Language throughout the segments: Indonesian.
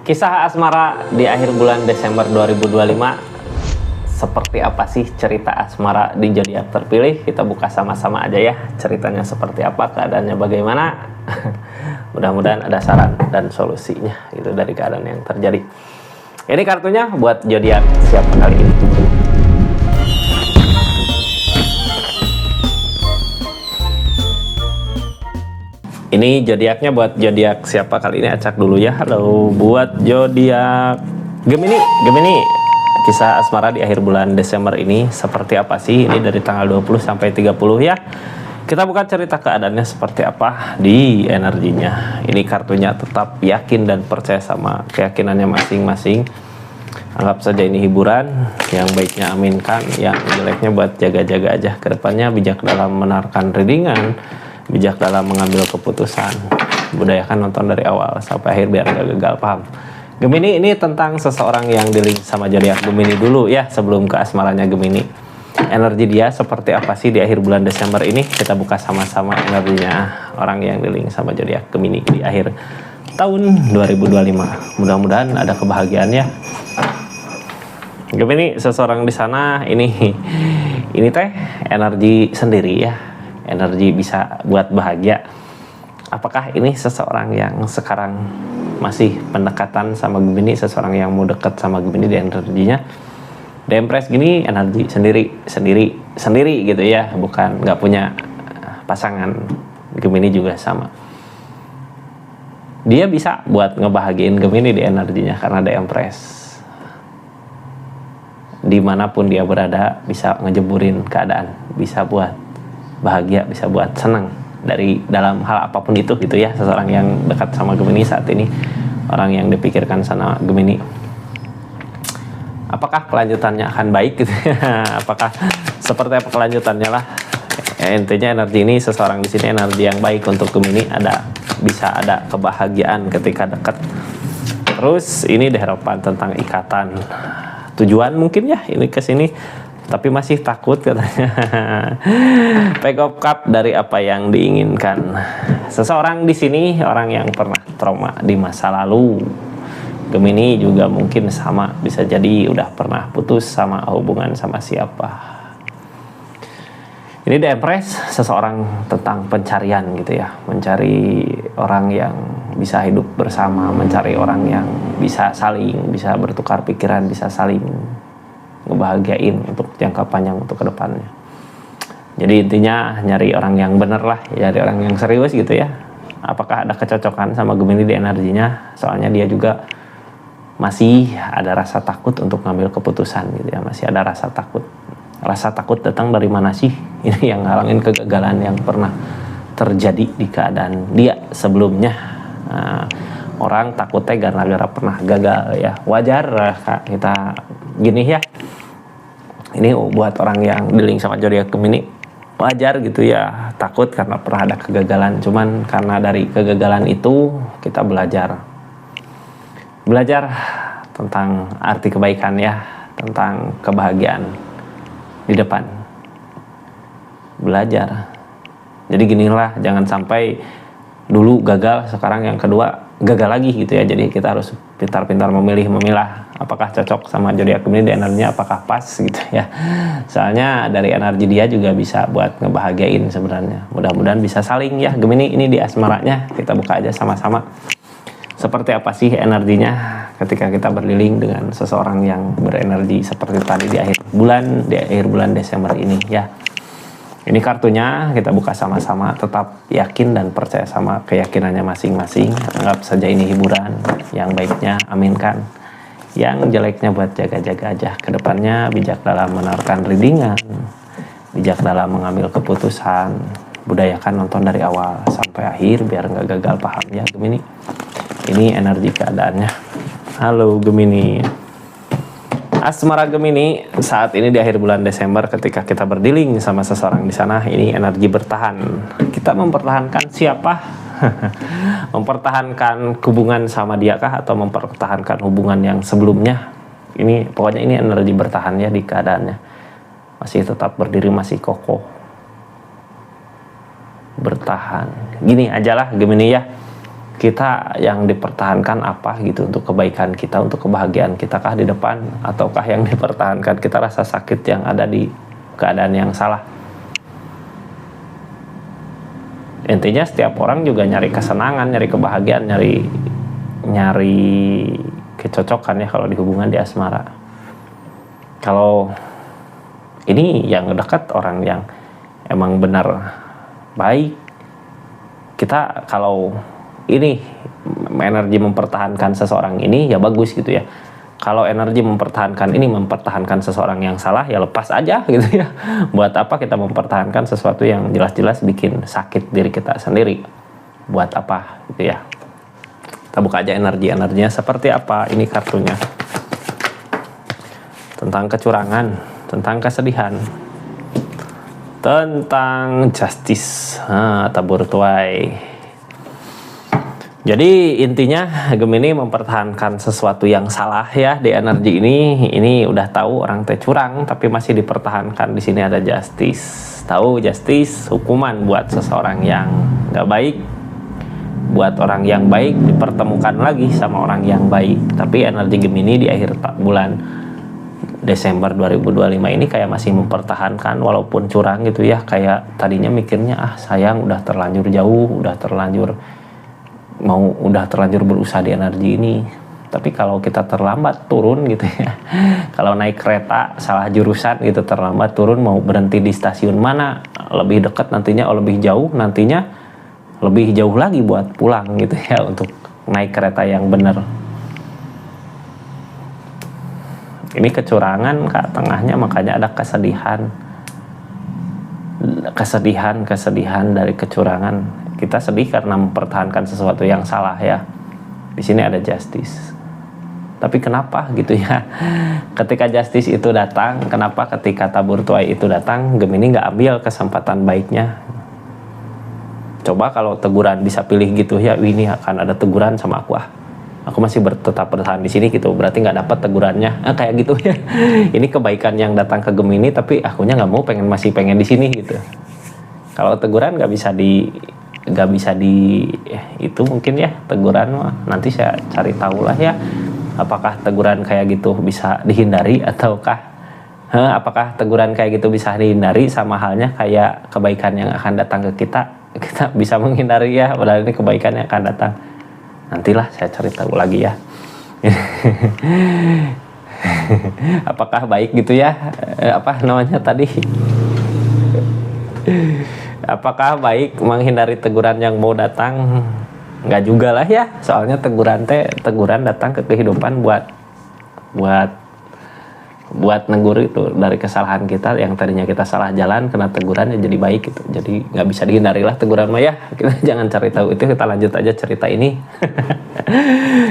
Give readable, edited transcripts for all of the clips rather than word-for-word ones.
Kisah asmara di akhir bulan Desember 2025. Seperti apa sih cerita asmara di zodiak terpilih? Kita buka sama-sama aja ya. Ceritanya seperti apa, keadaannya bagaimana? Mudah-mudahan ada saran dan solusinya itu dari keadaan yang terjadi. Ini kartunya buat zodiak siapa kali ini? Ini zodiaknya buat zodiak siapa kali ini? Acak dulu ya. Halo, buat zodiak Gemini. Kisah asmara di akhir bulan Desember ini seperti apa sih? Ini dari tanggal 20 sampai 30 ya. Kita buka cerita keadaannya seperti apa di energinya. Ini kartunya tetap yakin dan percaya sama keyakinannya masing-masing. Anggap saja ini hiburan, yang baiknya aminkan, yang jeleknya buat jaga-jaga aja. Kedepannya bijak dalam menawarkan readingan, bijak dalam mengambil keputusan. Budayakan nonton dari awal sampai akhir biar gak gagal paham. Gemini ini tentang seseorang yang di-link sama zodiak Gemini dulu ya, sebelum ke asmaranya Gemini. Energi dia seperti apa sih di akhir bulan Desember ini? Kita buka sama-sama energinya orang yang di-link sama zodiak Gemini di akhir tahun 2025. Mudah-mudahan ada kebahagiaan ya. Gemini, seseorang di sana ini teh energi sendiri ya. Energi bisa buat bahagia. Apakah ini seseorang yang sekarang masih pendekatan sama Gemini, seseorang yang mau dekat sama Gemini di energinya? The Empress gini energi sendiri gitu ya, bukan nggak punya pasangan. Gemini juga sama. Dia bisa buat ngebahagiain Gemini di energinya karena The Empress. Dimanapun dia berada bisa ngejeburin keadaan, bisa buat bahagia, bisa buat senang dari dalam hal apapun itu gitu ya. Seseorang yang dekat sama Gemini saat ini, orang yang dipikirkan sama Gemini. Apakah kelanjutannya akan baik gitu ya? Apakah seperti apa kelanjutannya lah ya, intinya energi ini seseorang di sini energi yang baik untuk Gemini, bisa ada kebahagiaan ketika dekat. Terus ini harapan tentang ikatan tujuan mungkin ya ini ke sini, tapi masih takut katanya. Pack of Cup dari apa yang diinginkan. Seseorang di sini orang yang pernah trauma di masa lalu. Gemini juga mungkin sama, bisa jadi udah pernah putus sama hubungan sama siapa. Ini The Empress, seseorang tentang pencarian gitu ya, mencari orang yang bisa hidup bersama, mencari orang yang bisa bisa bertukar pikiran, bisa saling ngebahagiain untuk jangka panjang, untuk kedepannya. Jadi intinya nyari orang yang bener lah, nyari orang yang serius gitu ya. Apakah ada kecocokan sama Gemini di energinya? Soalnya dia juga masih ada rasa takut untuk ngambil keputusan gitu ya, masih ada rasa takut. Rasa takut datang dari mana sih? Ini yang ngalangin kegagalan yang pernah terjadi di keadaan dia sebelumnya. Nah, orang takutnya gara-gara pernah gagal ya, wajar Kak, kita gini ya. Ini buat orang yang di-link sama zodiak Gemini, wajar gitu ya, takut karena pernah ada kegagalan. Cuman karena dari kegagalan itu kita belajar tentang arti kebaikan ya, tentang kebahagiaan di depan. Belajar. Jadi ginilah, jangan sampai dulu gagal, sekarang yang kedua gagal lagi gitu ya. Jadi kita harus pintar-pintar memilah apakah cocok sama zodiak Gemini di energinya, apakah pas gitu ya. Soalnya dari energi dia juga bisa buat ngebahagiain sebenarnya. Mudah-mudahan bisa saling ya Gemini. Ini di asmaranya kita buka aja sama-sama. Seperti apa sih energinya ketika kita berliling dengan seseorang yang berenergi seperti tadi di akhir bulan Desember ini ya. Ini kartunya kita buka sama-sama, tetap yakin dan percaya sama keyakinannya masing-masing. Anggap saja ini hiburan, yang baiknya aminkan, yang jeleknya buat jaga-jaga aja. Kedepannya bijak dalam menawarkan readingan, bijak dalam mengambil keputusan. Budayakan nonton dari awal sampai akhir biar nggak gagal paham ya Gemini. Ini energi keadaannya. Halo Gemini. Asmara Gemini saat ini di akhir bulan Desember ketika kita berdiling sama seseorang di sana, ini energi bertahan. Kita mempertahankan siapa? Mempertahankan hubungan sama dia kah atau mempertahankan hubungan yang sebelumnya? Ini pokoknya ini energi bertahan ya di keadaannya. Masih tetap berdiri, masih kokoh. Bertahan. Gini ajalah Gemini ya. kita yang dipertahankan apa gitu untuk kebaikan kita, untuk kebahagiaan kita kah di depan, ataukah yang dipertahankan kita rasa sakit yang ada di keadaan yang salah. Intinya setiap orang juga nyari kesenangan, nyari kebahagiaan, nyari kecocokan ya kalau di hubungan di asmara. Kalau ini yang dekat, orang yang emang benar baik, kita kalau ini energi mempertahankan seseorang ini ya bagus gitu ya. Kalau energi mempertahankan ini mempertahankan seseorang yang salah, ya lepas aja gitu ya. Buat apa kita mempertahankan sesuatu yang jelas-jelas bikin sakit diri kita sendiri? Buat apa gitu ya. Kita buka aja energinya seperti apa ini kartunya. Tentang kecurangan, tentang kesedihan, tentang justice, tabur tuai. Jadi intinya Gemini mempertahankan sesuatu yang salah ya di energi ini udah tahu orang teh curang tapi masih dipertahankan. Di sini ada justice, tahu justice, hukuman buat seseorang yang nggak baik, buat orang yang baik dipertemukan lagi sama orang yang baik. Tapi energi Gemini di akhir bulan Desember 2025 ini kayak masih mempertahankan walaupun curang gitu ya. Kayak tadinya mikirnya sayang udah terlanjur jauh, udah terlanjur berusaha di energi ini, tapi kalau kita terlambat turun gitu ya, kalau naik kereta salah jurusan gitu terlambat turun, mau berhenti di stasiun mana, lebih dekat nantinya lebih jauh, nantinya lebih jauh lagi buat pulang gitu ya, untuk naik kereta yang benar. Ini kecurangan Kak tengahnya, makanya ada kesedihan dari kecurangan. Kita sedih karena mempertahankan sesuatu yang salah ya. Di sini ada justice. Tapi kenapa gitu ya? Ketika justice itu datang, kenapa ketika tabur tuai itu datang, Gemini nggak ambil kesempatan baiknya? Coba kalau teguran bisa pilih gitu ya, ini akan ada teguran sama aku, aku masih tetap bertahan di sini gitu, berarti nggak dapat tegurannya, kayak gitu ya. Ini kebaikan yang datang ke Gemini, tapi akunya nggak mau, masih pengen di sini gitu. Kalau teguran nggak bisa itu mungkin ya, teguran nanti saya cari tahu lah ya, apakah teguran kayak gitu bisa dihindari ataukah apakah teguran kayak gitu bisa dihindari, sama halnya kayak kebaikan yang akan datang ke kita bisa menghindari ya, padahal ini kebaikan yang akan datang. Nantilah saya cari tahu lagi ya. Apakah baik gitu ya, apa namanya tadi, apakah baik menghindari teguran yang mau datang? Nggak juga lah ya, soalnya teguran datang ke kehidupan buat negur itu dari kesalahan kita yang tadinya kita salah jalan, kena teguran ya jadi baik gitu. Jadi nggak bisa dihindari lah teguran mah ya. Kita jangan cari tahu itu, kita lanjut aja cerita ini.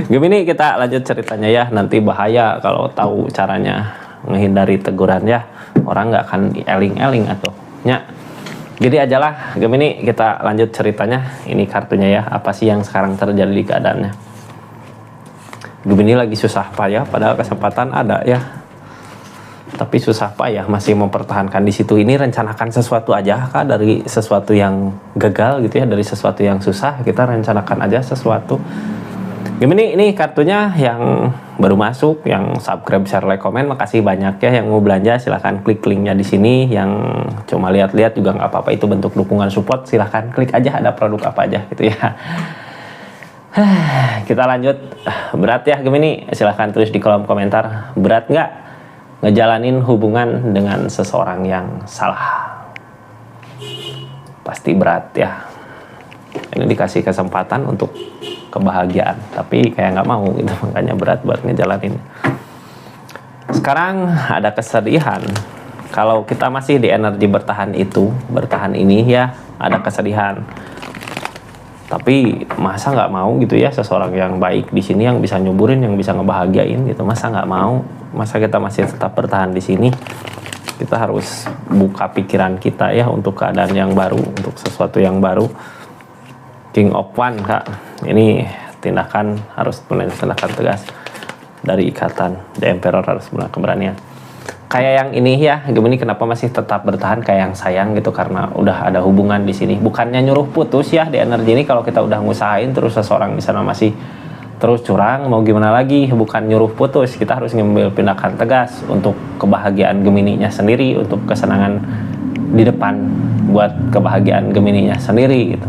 Gemini, kita lanjut ceritanya ya. Nanti bahaya kalau tahu caranya menghindari teguran ya, orang nggak akan eling-eling atau nya. Jadi ajalah Gemini, kita lanjut ceritanya. Ini kartunya ya, apa sih yang sekarang terjadi di keadaannya. Gemini lagi susah payah, padahal kesempatan ada ya, tapi susah payah masih mempertahankan di situ. Ini rencanakan sesuatu aja Kak, dari sesuatu yang gagal gitu ya, dari sesuatu yang susah kita rencanakan aja sesuatu. Gemini, ini kartunya yang baru masuk, yang subscribe, share, like, komen, makasih banyak ya. Yang mau belanja silahkan klik linknya di sini. Yang cuma lihat-lihat juga nggak apa-apa, itu bentuk dukungan support, silahkan klik aja, ada produk apa aja gitu ya. Kita lanjut. Berat ya Gemini, silahkan tulis di kolom komentar, berat nggak ngejalanin hubungan dengan seseorang yang salah? Pasti berat ya. Ini dikasih kesempatan untuk kebahagiaan, tapi kayak nggak mau gitu, makanya berat buat ngejalanin. Sekarang ada kesedihan. Kalau kita masih di energi bertahan ini ya, ada kesedihan. Tapi masa nggak mau gitu ya, seseorang yang baik di sini yang bisa nyuburin, yang bisa ngebahagiain gitu, masa nggak mau? Masa kita masih tetap bertahan di sini? Kita harus buka pikiran kita ya untuk keadaan yang baru, untuk sesuatu yang baru. King of Wands Kak, ini tindakan tegas dari ikatan. The Emperor harus punya keberanian. kayak yang ini ya, Gemini kenapa masih tetap bertahan kayak yang sayang gitu, karena udah ada hubungan di sini. Bukannya nyuruh putus ya di energi ini, kalau kita udah ngusahain terus seseorang di sana masih terus curang, mau gimana lagi, bukan nyuruh putus, kita harus ngambil tindakan tegas untuk kebahagiaan Gemininya sendiri, untuk kesenangan di depan, buat kebahagiaan Gemininya sendiri gitu.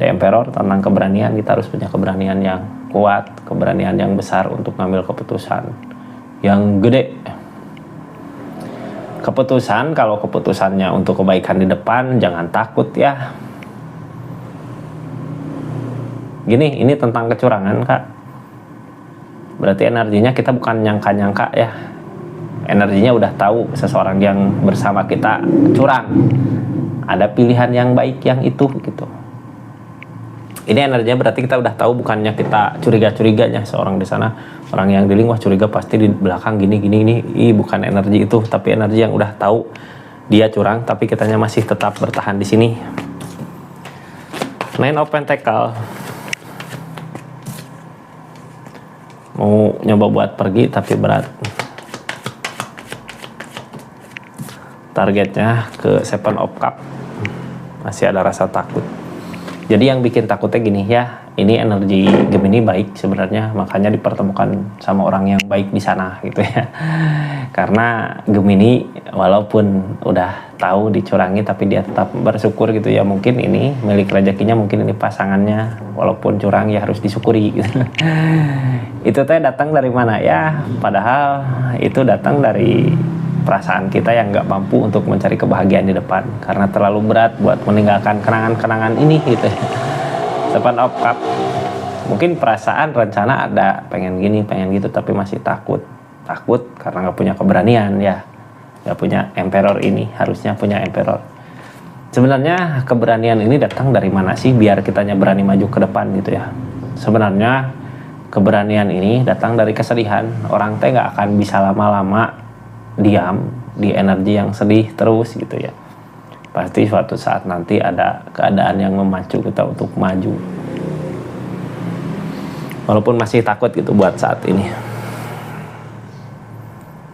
The Emperor tentang keberanian, kita harus punya keberanian yang kuat, keberanian yang besar untuk ngambil keputusan yang gede. Keputusan, kalau keputusannya untuk kebaikan di depan, jangan takut ya. Gini, ini tentang kecurangan Kak. Berarti energinya kita bukan nyangka-nyangka ya. Energinya udah tahu seseorang yang bersama kita curang. Ada pilihan yang baik yang itu gitu. Ini energinya berarti kita udah tahu, bukannya kita curiga-curiganya seorang di sana, orang yang dealing wah curiga pasti di belakang gini. Bukan energi itu, tapi energi yang udah tahu dia curang, tapi kitanya masih tetap bertahan di sini. Nine of Pentacle. Mau nyoba buat pergi tapi berat. Targetnya ke Seven of Cup. Masih ada rasa takut. Jadi yang bikin takutnya gini ya, ini energi Gemini baik sebenarnya, makanya dipertemukan sama orang yang baik di sana gitu ya. Karena Gemini walaupun udah tahu dicurangi tapi dia tetap bersyukur gitu ya. Mungkin ini milik rezekinya, mungkin ini pasangannya, walaupun curang ya harus disyukuri gitu. Itu teh datang dari mana ya? Padahal itu datang dari perasaan kita yang nggak mampu untuk mencari kebahagiaan di depan, karena terlalu berat buat meninggalkan kenangan-kenangan ini gitu. Seven of Cup, mungkin perasaan rencana ada, pengen gini pengen gitu, tapi masih takut karena nggak punya keberanian ya, nggak punya Emperor ini, harusnya punya Emperor. Sebenarnya keberanian ini datang dari mana sih biar kitanya berani maju ke depan gitu ya? Sebenarnya keberanian ini datang dari kesedihan. Orang teh nggak akan bisa lama-lama diam di energi yang sedih terus gitu ya. Pasti suatu saat nanti ada keadaan yang memacu kita untuk maju, walaupun masih takut gitu buat saat ini.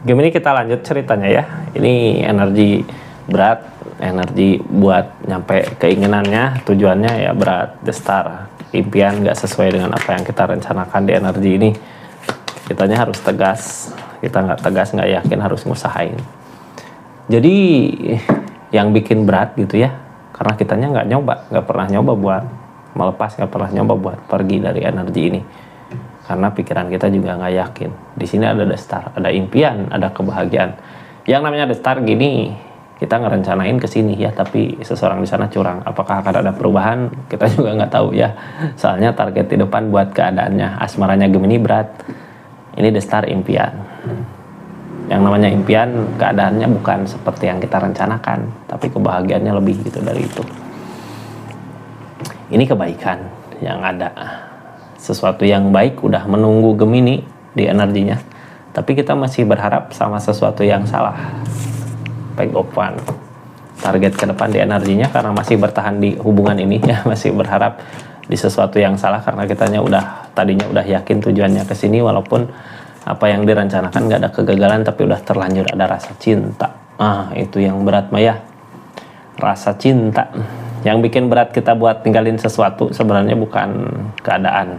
Gemini, kita lanjut ceritanya ya. Ini energi berat, energi buat nyampe keinginannya, tujuannya ya berat. The Star, impian gak sesuai dengan apa yang kita rencanakan di energi ini. Kitanya harus tegas. Kita nggak tegas, nggak yakin, harus ngusahain. Jadi yang bikin berat gitu ya, karena kitanya nggak pernah nyoba buat melepas, nggak pernah nyoba buat pergi dari energi ini, karena pikiran kita juga nggak yakin. Di sini ada The Star, ada impian, ada kebahagiaan. Yang namanya The Star gini, kita ngerencanain ke sini ya, tapi seseorang di sana curang. Apakah akan ada perubahan? Kita juga nggak tahu ya. Soalnya target di depan buat keadaannya, asmaranya Gemini berat. Ini The Star, impian. Yang namanya impian, keadaannya bukan seperti yang kita rencanakan, tapi kebahagiaannya lebih gitu dari itu. Ini kebaikan yang ada. Sesuatu yang baik udah menunggu Gemini di energinya, tapi kita masih berharap sama sesuatu yang salah. Page of Wands. Target ke depan di energinya karena masih bertahan di hubungan ini ya, masih berharap di sesuatu yang salah karena kitanya tadinya udah yakin tujuannya ke sini, walaupun apa yang direncanakan gak ada kegagalan, tapi udah terlanjur ada rasa cinta. Itu yang berat Maya, rasa cinta. Yang bikin berat kita buat tinggalin sesuatu sebenarnya bukan keadaan,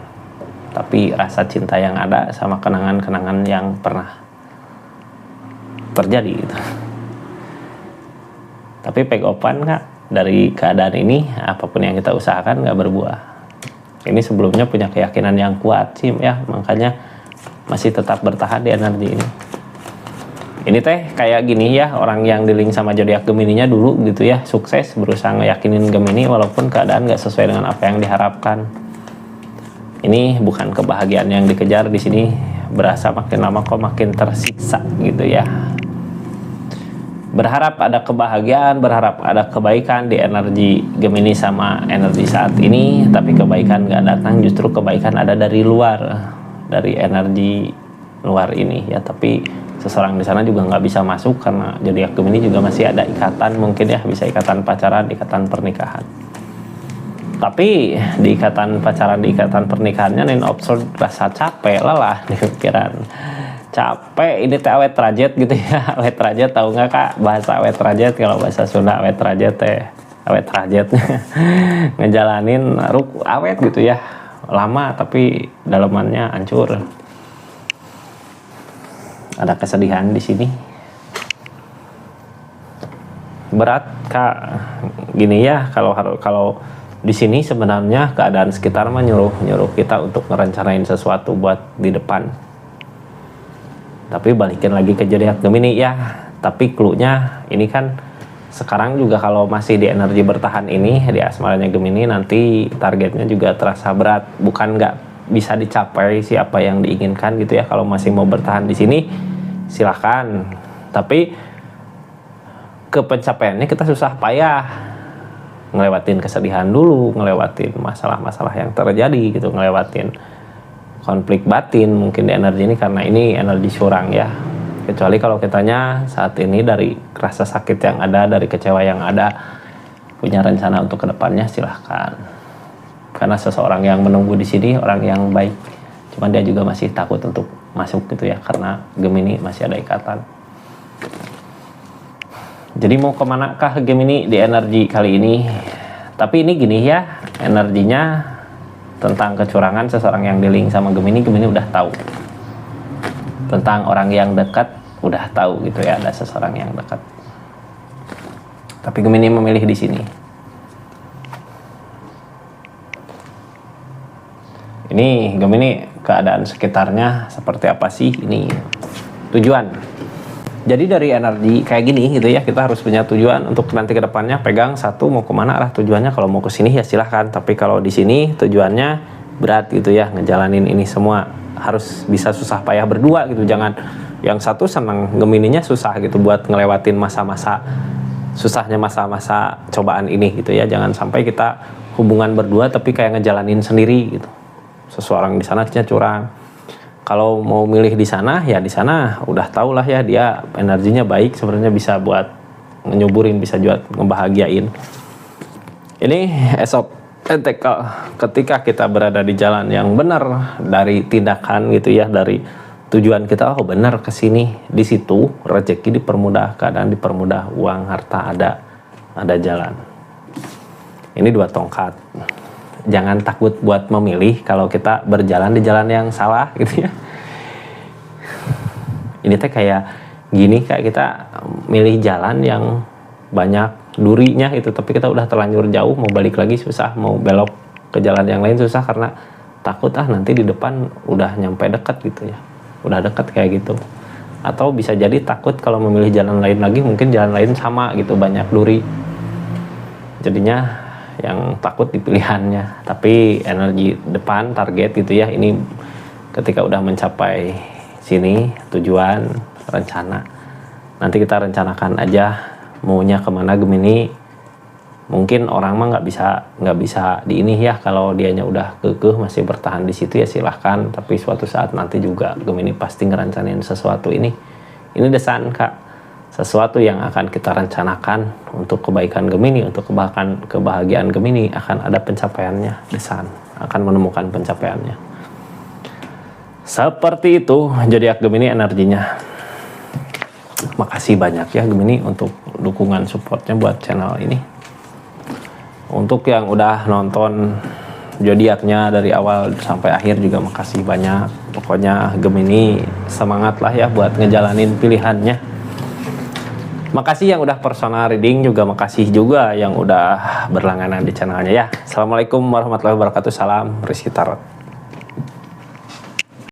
tapi rasa cinta yang ada sama kenangan-kenangan yang pernah terjadi gitu. Tapi Page of Wands Kak, dari keadaan ini apapun yang kita usahakan gak berbuah. Ini sebelumnya punya keyakinan yang kuat sih ya, makanya masih tetap bertahan di energi ini. Ini teh kayak gini ya, orang yang dealing sama zodiak Gemininya dulu gitu ya, sukses berusaha ngeyakinin Gemini walaupun keadaan gak sesuai dengan apa yang diharapkan. Ini bukan kebahagiaan yang dikejar di sini, berasa makin lama kok makin tersiksa gitu ya. Berharap ada kebahagiaan, berharap ada kebaikan di energi Gemini sama energi saat ini, tapi kebaikan gak datang, justru kebaikan ada dari luar, dari energi luar ini ya. Tapi seseorang di sana juga nggak bisa masuk karena zodiak Gemini juga masih ada ikatan, mungkin ya bisa ikatan pacaran, ikatan pernikahan. Tapi di ikatan pacaran, di ikatan pernikahannya Nine of Swords rasa capek, lelah di pikiran. capek ini teh awet rajet gitu ya. Awet rajet tahu nggak Kak bahasa awet rajet? Kalau bahasa Sunda awet rajet teh awet rajet ngejalanin awet gitu ya, lama tapi dalamannya hancur. Ada kesedihan di sini. Berat Kak, gini ya, kalau di sini sebenarnya keadaan sekitar mah nyuruh kita untuk ngerencanain sesuatu buat di depan. Tapi balikin lagi ke zodiak Gemini ya. Tapi clue-nya ini kan sekarang juga kalau masih di energi bertahan ini di asmaranya Gemini, nanti targetnya juga terasa berat, bukan nggak bisa dicapai siapa yang diinginkan gitu ya. Kalau masih mau bertahan di sini silahkan, tapi ke pencapaiannya kita susah payah, ngelewatin kesedihan dulu, ngelewatin masalah-masalah yang terjadi gitu, ngelewatin konflik batin mungkin di energi ini, karena ini energi curang ya. Kecuali kalau kitanya saat ini dari rasa sakit yang ada, dari kecewa yang ada, punya rencana untuk kedepannya, silahkan. Karena seseorang yang menunggu di sini orang yang baik, cuman dia juga masih takut untuk masuk gitu ya, karena Gemini masih ada ikatan. Jadi mau kemanakah Gemini di energi kali ini? Tapi ini gini ya, energinya tentang kecurangan seseorang yang di-link sama Gemini udah tahu. Tentang orang yang dekat udah tahu gitu ya, ada seseorang yang dekat. Tapi Gemini memilih di sini. Ini Gemini keadaan sekitarnya seperti apa sih ini? Tujuan. Jadi dari energi kayak gini gitu ya, kita harus punya tujuan untuk nanti ke depannya. Pegang satu, mau kemana arah tujuannya. Kalau mau ke sini ya silahkan, tapi kalau di sini tujuannya berat gitu ya, ngejalanin ini semua harus bisa susah payah berdua gitu. Jangan yang satu senang Gemininya susah gitu buat ngelewatin masa-masa susahnya, masa-masa cobaan ini gitu ya. Jangan sampai kita hubungan berdua tapi kayak ngejalanin sendiri gitu. Seseorang di sana curang. Kalau mau milih di sana ya di sana udah tau lah ya, dia energinya baik, sebenarnya bisa buat nyuburin, bisa buat ngebahagiain. Ini esok ketika kita berada di jalan yang benar dari tindakan gitu ya, dari tujuan kita, oh benar kesini, di situ rezeki dipermudah, keadaan dipermudah, uang harta ada jalan. Ini 2 tongkat. Jangan takut buat memilih kalau kita berjalan di jalan yang salah gitu ya. Ini teh kayak gini, kayak kita milih jalan yang banyak durinya gitu, tapi kita udah terlanjur jauh, mau balik lagi susah, mau belok ke jalan yang lain susah karena takut nanti di depan udah nyampe dekat gitu ya, udah dekat kayak gitu. Atau bisa jadi takut kalau memilih jalan lain lagi, mungkin jalan lain sama gitu, banyak duri, jadinya yang takut di pilihannya. Tapi energi depan, target gitu ya, ini ketika udah mencapai sini tujuan, rencana, nanti kita rencanakan aja maunya kemana Gemini. Mungkin orang mah nggak bisa di ini ya, kalau dianya udah kekeh masih bertahan di situ ya silahkan, tapi suatu saat nanti juga Gemini pasti ngerencanain sesuatu. Ini desan Kak, sesuatu yang akan kita rencanakan untuk kebaikan Gemini, untuk kebahagiaan Gemini, akan ada pencapaiannya, desan akan menemukan pencapaiannya. Seperti itu zodiak Gemini energinya. Makasih banyak ya Gemini untuk dukungan supportnya buat channel ini. Untuk yang udah nonton zodiaknya dari awal sampai akhir juga makasih banyak. Pokoknya Gemini semangat lah ya buat ngejalanin pilihannya. Makasih yang udah personal reading, juga makasih juga yang udah berlangganan di channelnya ya. Assalamualaikum warahmatullahi wabarakatuh. Salam Rizky Tarot.